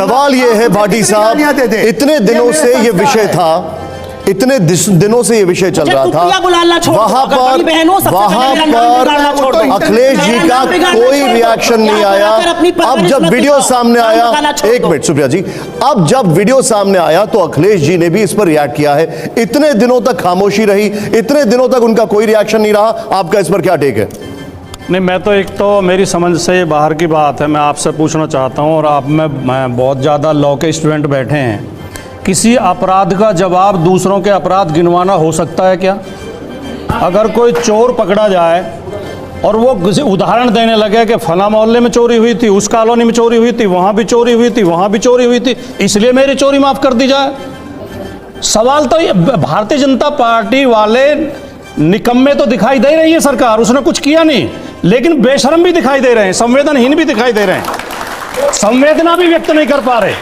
सवाल ये है भाटी साहब, इतने दिनों से ये विषय था, इतने दिनों से ये विषय चल रहा था, वहां पर अखिलेश जी का कोई रिएक्शन नहीं आया। अब जब वीडियो सामने आया, एक मिनट सुप्रिया जी, अब जब वीडियो सामने आया तो अखिलेश जी ने भी इस पर रिएक्ट किया है। इतने दिनों तक खामोशी रही, इतने दिनों तक उनका कोई रिएक्शन नहीं रहा, आपका इस पर क्या टेक है? नहीं, मैं तो एक तो मेरी समझ से बाहर की बात है, मैं आपसे पूछना चाहता हूँ, और आप में बहुत ज़्यादा लॉ के स्टूडेंट बैठे हैं, किसी अपराध का जवाब दूसरों के अपराध गिनवाना हो सकता है क्या? अगर कोई चोर पकड़ा जाए और वो किसी उदाहरण देने लगे कि फला मोहल्ले में चोरी हुई थी, उस कॉलोनी में चोरी हुई थी, वहाँ भी चोरी हुई थी, वहाँ भी चोरी हुई थी, इसलिए मेरी चोरी माफ़ कर दी जाए। सवाल तो ये, भारतीय जनता पार्टी वाले निकम्मे तो दिखाई दे रही है सरकार, उसने कुछ किया नहीं, लेकिन बेशरम भी दिखाई दे रहे हैं, संवेदनहीन भी दिखाई दे रहे हैं, संवेदना भी व्यक्त नहीं कर पा रहे।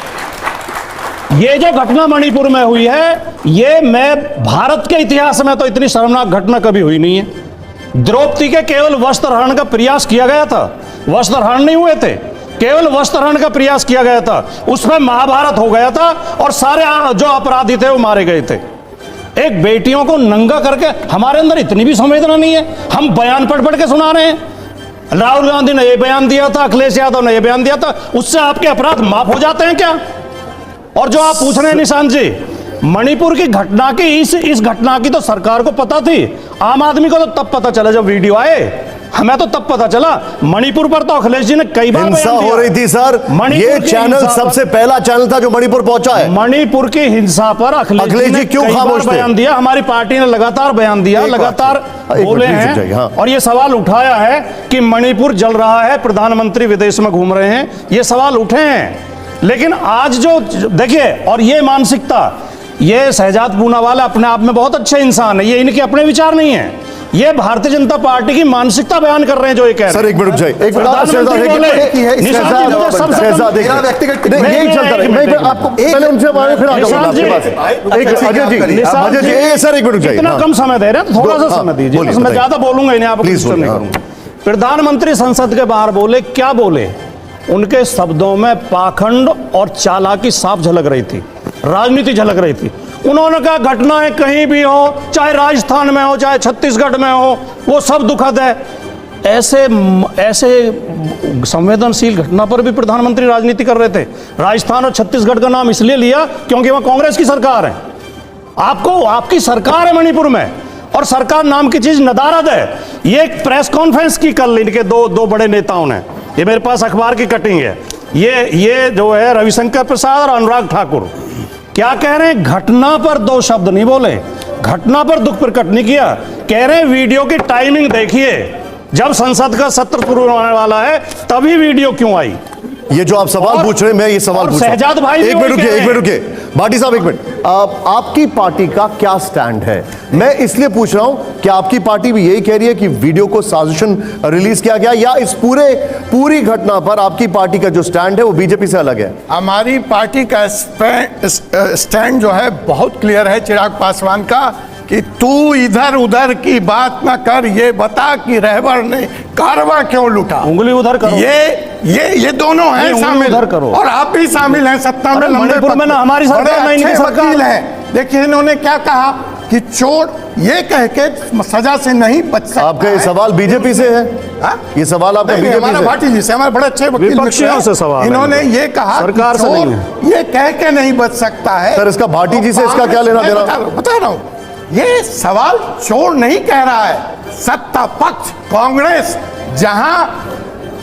ये जो घटना मणिपुर में हुई है, ये मैं भारत के इतिहास में तो इतनी शर्मनाक घटना कभी हुई नहीं है। द्रौपदी के केवल वस्त्रहरण का प्रयास किया गया था, वस्त्रहरण नहीं हुए थे, केवल वस्त्रहरण का प्रयास किया गया था, उसमें महाभारत हो गया था और सारे जो अपराधी थे वो मारे गए थे। एक बेटियों को नंगा करके, हमारे अंदर इतनी भी संवेदना नहीं है, हम बयान पढ़ पढ़ के सुना रहे हैं। राहुल गांधी ने ये बयान दिया था, अखिलेश यादव ने ये बयान दिया था, उससे आपके अपराध माफ हो जाते हैं क्या? और जो आप पूछ रहे हैं निशांत जी, मणिपुर की घटना की, इस घटना की तो सरकार को पता थी, आम आदमी को तो तब पता चला जब वीडियो आए, हमें तो तब पता चला। मणिपुर पर तो अखिलेश जी ने कई बार हिंसा हो रही थी सर, ये चैनल सबसे पहला चैनल था जो मणिपुर पहुंचा है। मणिपुर की हिंसा पर अखिलेश जी क्यों खामोश बयान दिया, हमारी पार्टी ने लगातार बयान दिया, लगातार बोले हैं, हाँ। और ये सवाल उठाया है कि मणिपुर जल रहा है, प्रधानमंत्री विदेश में घूम रहे हैं, ये सवाल उठे हैं। लेकिन आज जो देखिए, और ये मानसिकता, ये शहजाद पूनावाला अपने आप में बहुत अच्छे इंसान है, ये इनके अपने विचार नहीं है, ये भारतीय जनता पार्टी की मानसिकता बयान कर रहे हैं जो ये कह रहे हैं। सर एक मिनट जाइए, एक मिनट आपको पहले उनसे बारे फिर अजय जी, सर एक मिनट जाइए, इतना कम समय दे रहे हैं, थोड़ा सा समय दीजिए, मैं ज्यादा बोलूंगा ही नहीं, आपको क्वेश्चन नहीं करूंगा। प्रधानमंत्री संसद के बाहर बोले, क्या बोले? उनके शब्दों में पाखंड और चालाकी साफ झलक रही थी, राजनीति झलक रही थी। उन्होंने कहा घटनाएं कहीं भी हो, चाहे राजस्थान में हो, चाहे छत्तीसगढ़ में हो, वो सब दुखद है। ऐसे संवेदनशील घटना पर भी प्रधानमंत्री राजनीति कर रहे थे। राजस्थान और छत्तीसगढ़ का नाम इसलिए लिया क्योंकि वह कांग्रेस की सरकार है। आपकी सरकार है मणिपुर में, और सरकार नाम की चीज नदारद है। ये एक प्रेस कॉन्फ्रेंस की कल इनके दो बड़े नेताओं ने, ये मेरे पास अखबार की कटिंग है, ये जो है रविशंकर प्रसाद और अनुराग ठाकुर, क्या कह रहे हैं? घटना पर दो शब्द नहीं बोले, घटना पर दुख प्रकट नहीं किया, कह रहे हैं वीडियो की टाइमिंग देखिए, जब संसद का सत्र शुरू होने वाला है तभी वीडियो क्यों आई? ये जो आप सवाल पूछ रहे हैं, मैं ये सवाल पूछ रहा हूं। शहजाद भाई, एक मिनट रुकिए भाटी साहब, एक मिनट। आपकी पार्टी का क्या स्टैंड है? मैं इसलिए पूछ रहा हूं कि आपकी पार्टी भी यही कह रही है कि वीडियो को साजिशन रिलीज किया गया, या इस पूरी घटना पर आपकी पार्टी का जो स्टैंड है वो बीजेपी से अलग है? हमारी पार्टी का स्टैंड जो है बहुत क्लियर है चिराग पासवान का, कि तू इधर उधर की बात ना कर, ये बता कि रहबर ने कारवा क्यों लूटा। उंगली उधर करो। ये दोनों हैं शामिल, उधर करो। और आप भी शामिल हैं सत्ता में, मणिपुर में ना हमारी सरकार नहीं, इनकी सरकार है। देखिए इन्होंने क्या कहा कि चोर ये कह के सजा से नहीं बच सकता। आपका ये सवाल बीजेपी से है? ये सवाल आपका बीजेपी हमारा भाटी जी से, हमारे बड़े अच्छे वकील से सवाल, इन्होंने ये कहा सरकार से नहीं है, ये कह के नहीं बच सकता है। सर इसका भाटी जी से इसका क्या लेना देना? बता रहा हूं, ये सवाल चोर नहीं कह रहा है, सत्ता पक्ष कांग्रेस, जहां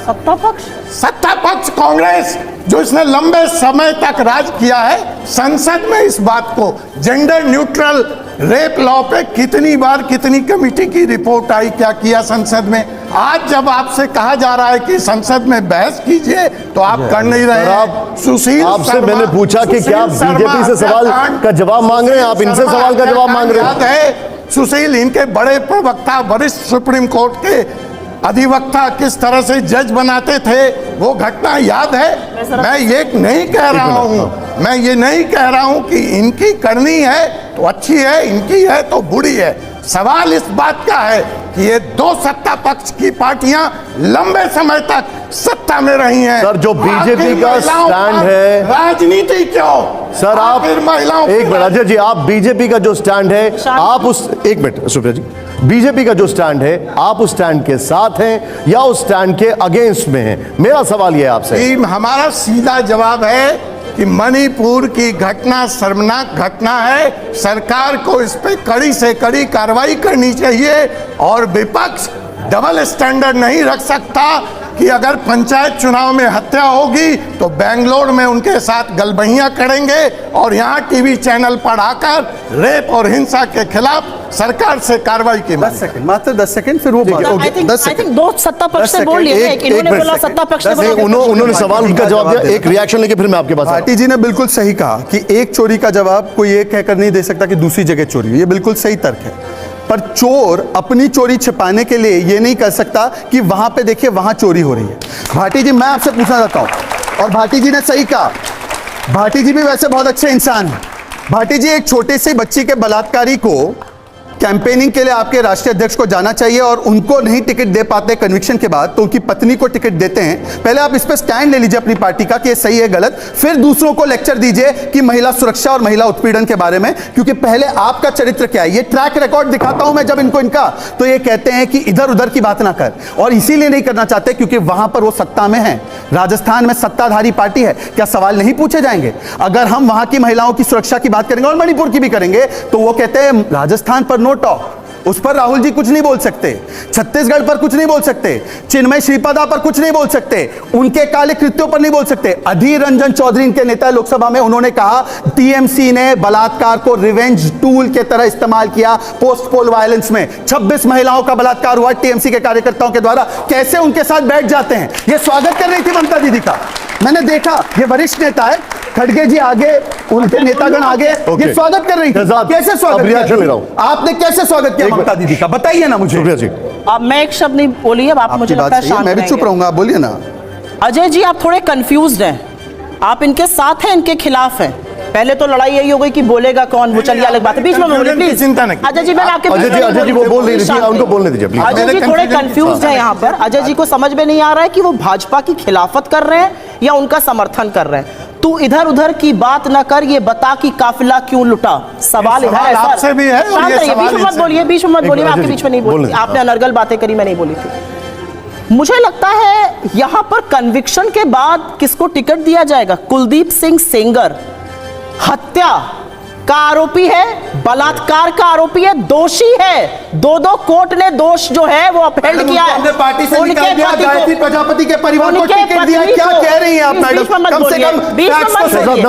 सत्ता पक्ष कांग्रेस जो इसने लंबे समय तक राज किया है, संसद में इस बात को जेंडर न्यूट्रल रेप लॉ पे कितनी बार कितनी कमेटी की रिपोर्ट आई, क्या किया संसद में। आज जब आपसे कहा जा रहा है कि संसद में बहस कीजिए तो आप कर नहीं रहे। सुशील, आपसे मैंने पूछा कि क्या बीजेपी से सवाल का जवाब मांग रहे हैं, आप इनसे सवाल का जवाब मांग रहे हैं? याद है सुशील, इनके बड़े प्रवक्ता, वरिष्ठ सुप्रीम कोर्ट के अधिवक्ता किस तरह से जज बनाते थे, वो घटना याद है। मैं ये नहीं कह रहा हूं, मैं ये नहीं कह रहा हूं कि इनकी करनी है तो अच्छी है, इनकी है तो बुरी है। सवाल इस बात का है कि ये दो सत्ता पक्ष की पार्टियां लंबे समय तक सत्ता में रही हैं। सर, जो बीजेपी का स्टैंड है, राजनीति क्यों सर आप महिलाओं एक मिनट अजय जी, आप बीजेपी का जो स्टैंड है आप उस एक मिनट सुप्रिया जी, बीजेपी का जो स्टैंड है आप उस स्टैंड के साथ हैं या उस स्टैंड के अगेंस्ट में हैं? मेरा सवाल यह है आपसे। हमारा सीधा जवाब है कि मणिपुर की घटना शर्मनाक घटना है। सरकार को इस पे कड़ी से कड़ी कार्रवाई करनी चाहिए और विपक्ष डबल स्टैंडर्ड नहीं रख सकता कि अगर पंचायत चुनाव में हत्या होगी तो बेंगलोर में उनके साथ गलबहियां करेंगे और यहां टीवी चैनल पर आकर रेप और हिंसा के खिलाफ सरकार से कार्रवाई की। 10 सेकंड, मात्र 10 सेकंड, फिर वो I think दो सत्ता पक्ष से बोल लिए थे, इन्होंने बोला सत्ता पक्ष से बोला, उन्होंने सवाल उनका जवाब दिया, एक रिएक्शन लेके फिर मैं आपके पास। भाटी जी ने बिल्कुल सही कहा कि एक चोरी का जवाब कोई एक कहकर नहीं दे सकता कि दूसरी जगह चोरी हुई, ये बिल्कुल सही तर्क है। पर चोर अपनी चोरी छिपाने के लिए ये नहीं कर सकता कि वहां पे देखिए वहां चोरी हो रही है। भाटी जी, मैं आपसे पूछना चाहता हूं, और भाटी जी ने सही कहा, भाटी जी भी वैसे बहुत अच्छे इंसान हैं। भाटी जी, एक छोटे से बच्ची के बलात्कारी को कैंपेनिंग के लिए आपके राष्ट्रीय अध्यक्ष को जाना चाहिए और उनको नहीं टिकट दे पाते कन्विक्शन के बाद तो उनकी पत्नी को टिकट देते हैं। पहले आप इस पर स्टैंड ले लीजिए अपनी पार्टी का कि ये सही है गलत, फिर दूसरों को लेक्चर दीजिए कि महिला सुरक्षा और महिला उत्पीड़न के बारे में, क्योंकि पहले आपका चरित्र क्या है। ये ट्रैक रिकॉर्ड दिखाता हूं मैं जब इनका तो ये कहते हैं कि इधर उधर की बात ना कर, और इसीलिए नहीं करना चाहते क्योंकि वहां पर वो सत्ता में है। राजस्थान में सत्ताधारी पार्टी है, क्या सवाल नहीं पूछे जाएंगे? अगर हम वहां की महिलाओं की सुरक्षा की बात करेंगे और मणिपुर की भी करेंगे तो वो कहते हैं राजस्थान पर नो टॉक, उस पर राहुल जी कुछ नहीं बोल सकते, छत्तीसगढ़ पर कुछ नहीं बोल सकते, चिन्मय श्रीपदा पर कुछ नहीं बोल सकते, उनके काले कृत्यों पर नहीं बोल सकते। अधीर रंजन चौधरी इनके नेता लोकसभा में, उन्होंने कहा टीएमसी ने बलात्कार को रिवेंज टूल के तरह इस्तेमाल किया पोस्ट पोल वायलेंस में। 26 महिलाओं का बलात्कार हुआ टीएमसी के कार्यकर्ताओं के द्वारा, कैसे उनके साथ बैठ जाते हैं। ये स्वागत कर रही थी ममता दीदी का, मैंने देखा, ये वरिष्ठ नेता है, खड़गे जी आगे, उनके नेतागण आगे, ये स्वागत कर रही थी। कैसे स्वागत किया? आपने कैसे स्वागत किया ममता दीदी का, बताइए ना मुझे। अब मैं एक शब्द नहीं बोली है, आप मुझे लगता है शांत मैं भी चुप रहूंगा, आप बोलिए ना। अजय जी, आप थोड़े कंफ्यूज्ड हैं, आप इनके साथ हैं इनके खिलाफ हैं। पहले तो लड़ाई यही हो गई कि बोलेगा कौन, वो चलिए अलग बात है, बीच में बोलिए प्लीज। चिंता नहीं, अजय जी, मैं आपके अजय जी वो बोल नहीं रही, उनको बोलने दीजिए प्लीज। अजय जी थोड़े कंफ्यूज है यहाँ पर, अजय जी को समझ में नहीं आ रहा है कि वो भाजपा की खिलाफत कर रहे हैं या उनका समर्थन कर रहे हैं। तू इधर उधर की बात न कर, ये बता कि काफिला क्यों लुटा। सवाल इधर है, आपसे भी है, शांत रहिए, बीच में मत बोलिए, बीच में मत बोलिए, मैं आपके बीच में नहीं बोली, आपने अनर्गल बातें करी, मैं नहीं बोली थी। मुझे लगता है यहां पर कन्विक्शन के बाद किसको टिकट दिया जाएगा? कुलदीप सिंह सेंगर हत्या का आरोपी है, बलात्कार का आरोपी है, दोषी है। दो कोर्ट ने दोष जो है वो अपहेल्ड किया है। पार्टी से निकाल दिया, गायत्री प्रजापति के परिवार को टिकट दिया। क्या कह रही हैं आप मैडम? कम से कम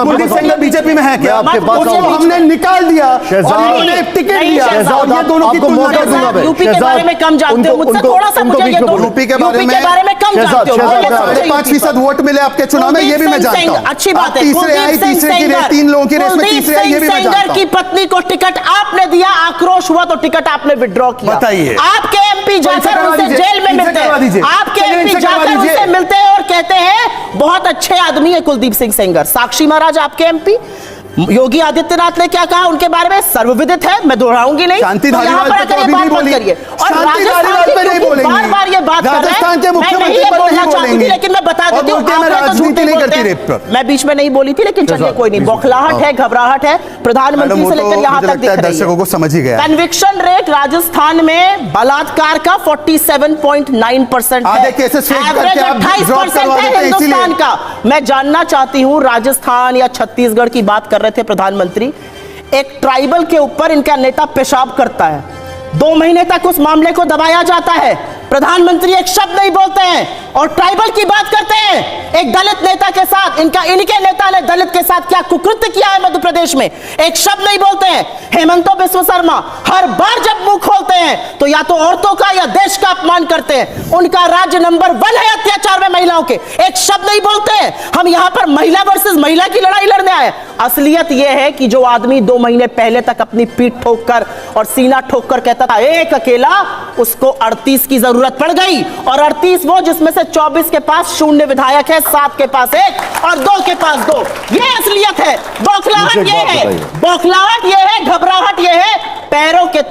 कुलदीप सिंह बीजेपी में है क्या? हमने निकाल दिया और उन्होंने टिकट दिया, ये दोनों की तुलना। यूपी के बारे में कम जानते हो मुझसे, थोड़ा सा मुझे ये दोनों यूपी के बारे में कम जानते हो। 5% वोट मिले आपके चुनाव में, ये भी मैं जानता हूं। अच्छी बात है। तीसरे आई, तीसरे की रेस, 3 लोगों की रेस में तीसरे आई, ये भी मैं जानता हूं। की पत्नी को टिकट आपने दिया, आक्रोश हुआ तो टिकट आपने विड्रॉ किया। बताइए, आपके एमपी जाकर उनसे जेल में मिलते हैं, आपके एमपी जाकर उनसे मिलते हैं और कहते हैं बहुत अच्छे आदमी है कुलदीप सिंह सेंगर। साक्षी महाराज आपके एमपी, योगी आदित्यनाथ ने क्या कहा उनके बारे में सर्वविदित है, मैं दोहराऊंगी नहीं। शांति धारीवाल पे तो अभी नहीं बोली, और बार बार ये बात कर रहे हैं, मैं नहीं ये बोलना चाहती थी लेकिन मैं बता देती हूं, राजनीति नहीं करती रेप पर। मैं बीच में नहीं बोली थी, लेकिन चलिए कोई नहीं। बौखलाहट है, घबराहट है, प्रधानमंत्री से लेकर यहां तक दिख रही है। दर्शकों को समझ ही गया। कन्विक्शन रेट राजस्थान में बलात्कार का 47.9% है, एवरेज 28% है हिंदुस्तान का। मैं जानना चाहती हूं, राजस्थान या छत्तीसगढ़ की बात कर रहे थे प्रधानमंत्री, एक ट्राइबल के ऊपर इनका नेता पेशाब करता है, 2 महीने तक उस मामले को दबाया जाता है, प्रधानमंत्री एक शब्द नहीं बोलते हैं और ट्राइबल की बात करते हैं। एक दलित नेता के साथ इनके नेता ने दलित के साथ क्या कुकृत्य किया है मध्य प्रदेश में, एक शब्द नहीं बोलते हैं। हेमंतो बिस्व शर्मा हर बार जब मुंह खोलते हैं तो या तो औरतों का या देश का अपमान करते हैं। उनका राज्य नंबर 1 है अत्याचार में महिलाओं के, एक शब्द नहीं बोलते हैं। हम यहां पर महिला वर्सेस महिला की लड़ाई लड़ने आए। असलियत यह है कि जो आदमी 2 महीने पहले तक अपनी पीठ ठोक कर और सीना ठोक कर कहता था एक अकेला, उसको 38 की जरूरत पड़ गई, और 38 वो जिसमें से 24 के पास 0 विधायक है, 7 के पास 1 और 2 के पास 2। ये असलियत है। बौखलाहट ये है, घबराहट ये है पैरों के